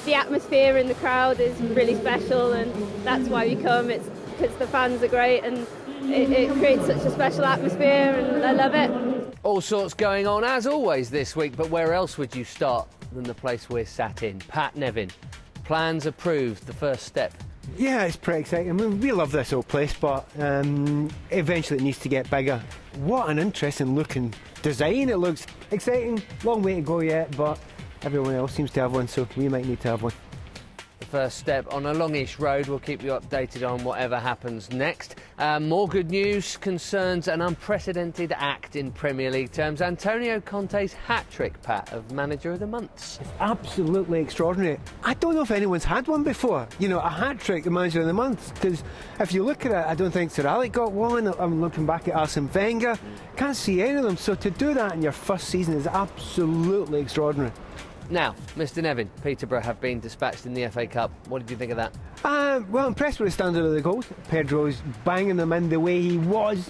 the atmosphere in the crowd is really special, and that's why we come. It's because the fans are great, and it creates such a special atmosphere, and I love it. All sorts going on as always this week, but where else would you start than the place we're sat in? Pat Nevin, plans approved, the first step. Yeah, it's pretty exciting. I mean, we love this old place, but eventually it needs to get bigger. What an interesting looking design. It looks exciting. Long way to go yet, but everyone else seems to have one, so we might need to have one. The first step on a longish road. We'll keep you updated on whatever happens next. More good news concerns an unprecedented act in Premier League terms. Antonio Conte's hat-trick, Pat, of Manager of the Month. It's absolutely extraordinary. I don't know if anyone's had one before. You know, a hat-trick, the Manager of the Month. Because if you look at it, I don't think Sir Alec got one. I'm looking back at Arsene Wenger. Can't see any of them. So to do that in your first season is absolutely extraordinary. Now, Mr Nevin, Peterborough have been dispatched in the FA Cup. What did you think of that? Well, impressed with the standard of the goals. Pedro's banging them in the way he was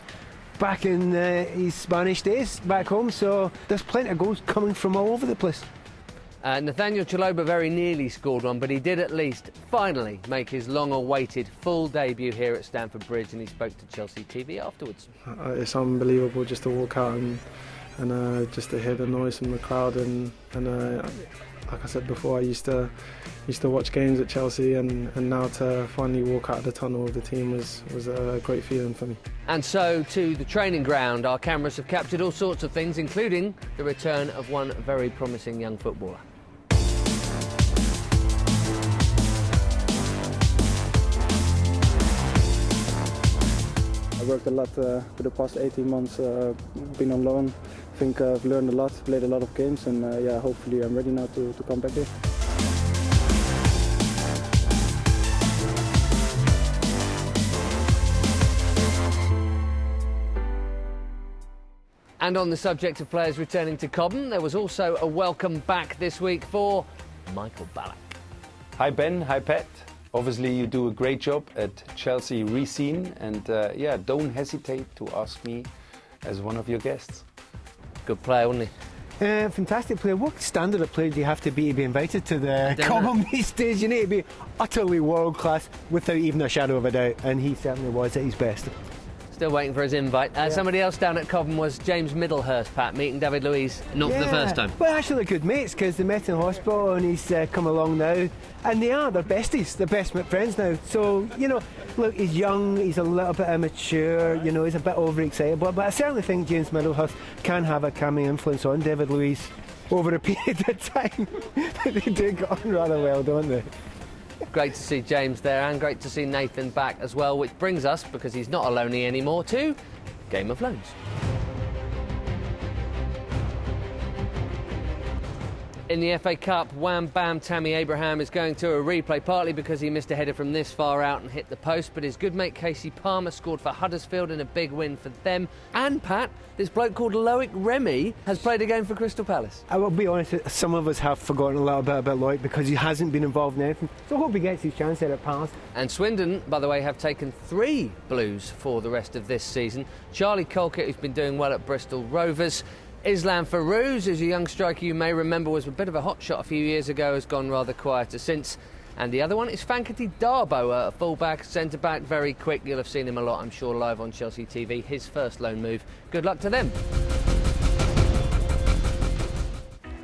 back in his Spanish days back home, so there's plenty of goals coming from all over the place. Nathaniel Chalobah very nearly scored one, but he did at least finally make his long-awaited full debut here at Stamford Bridge, and he spoke to Chelsea TV afterwards. It's unbelievable just to walk out and just to hear the noise from the crowd, and like I said before, I used to watch games at Chelsea, and now to finally walk out of the tunnel with the team was a great feeling for me. And so to the training ground. Our cameras have captured all sorts of things, including the return of one very promising young footballer. I worked a lot for the past 18 months, been on loan. I think I've learned a lot, played a lot of games, and yeah, hopefully I'm ready now to come back here. And on the subject of players returning to Cobham, there was also a welcome back this week for Michael Ballack. Hi Ben, hi Pat. Obviously you do a great job at Chelsea Rescene, and yeah, don't hesitate to ask me as one of your guests. Good player, wasn't he? Fantastic player. What standard of player do you have to be invited to the Cobham these days? You need to be utterly world class without even a shadow of a doubt, and he certainly was at his best. Still waiting for his invite. Somebody else down at Cobham was James Middlehurst, Pat, meeting David Luiz, not for the first time. Well, actually they're good mates, because they met in hospital and he's come along now, and they're besties, they're best friends now. So, you know, look, he's young, he's a little bit immature, you know, he's a bit overexcited, but I certainly think James Middlehurst can have a calming influence on David Luiz over a period of time. They do get on rather well, don't they? Great to see James there, and great to see Nathan back as well, which brings us, because he's not a loanee anymore, to Game of Loans. In the FA Cup, wham bam, Tammy Abraham is going to a replay, partly because he missed a header from this far out and hit the post, but his good mate Casey Palmer scored for Huddersfield in a big win for them. And Pat, this bloke called Loic Remy has played a game for Crystal Palace. I will be honest, some of us have forgotten a little bit about Loic because he hasn't been involved in anything, so I hope he gets his chance there at Palace. And Swindon, by the way, have taken 3 Blues for the rest of this season. Charlie Colkett, who's been doing well at Bristol Rovers. Islam Farouz, who's a young striker you may remember was a bit of a hot shot a few years ago, has gone rather quieter since. And the other one is Fankety Darbo, a full-back, centre-back, very quick. You'll have seen him a lot, I'm sure, live on Chelsea TV. His first loan move. Good luck to them.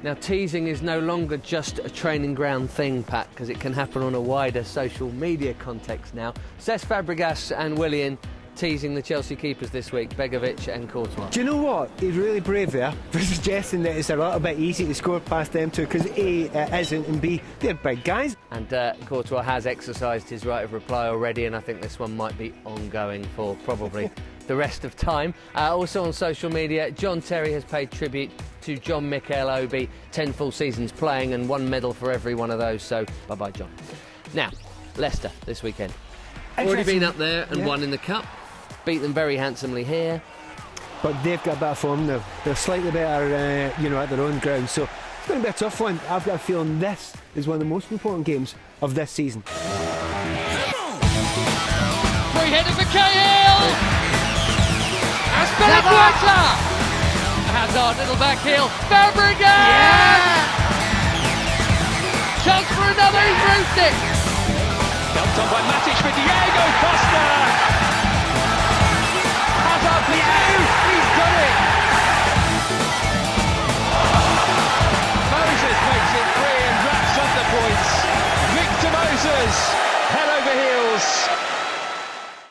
Now, teasing is no longer just a training ground thing, Pat, because it can happen on a wider social media context now. Cesc Fabregas and Willian teasing the Chelsea keepers this week, Begovic and Courtois. Do you know what? He's really brave there for suggesting that it's a little bit easy to score past them two, because A, it isn't, and B, they're big guys. And Courtois has exercised his right of reply already, and I think this one might be ongoing for probably the rest of time. Also on social media, John Terry has paid tribute to John Mikel Obi, 10 full seasons playing and 1 medal for every one of those, so bye-bye, John. Now, Leicester this weekend. Already been up there and won in the Cup. Beat them very handsomely here. But they've got a bit of form now. They're slightly better, you know, at their own ground. So it's going to be a tough one. I've got a feeling this is one of the most important games of this season. Free header for Cahill! Aspilicueta! Hazard, little back heel. Fabregas! Chance for another, he's roofed it! Dumped on by Matic for Diego Costa.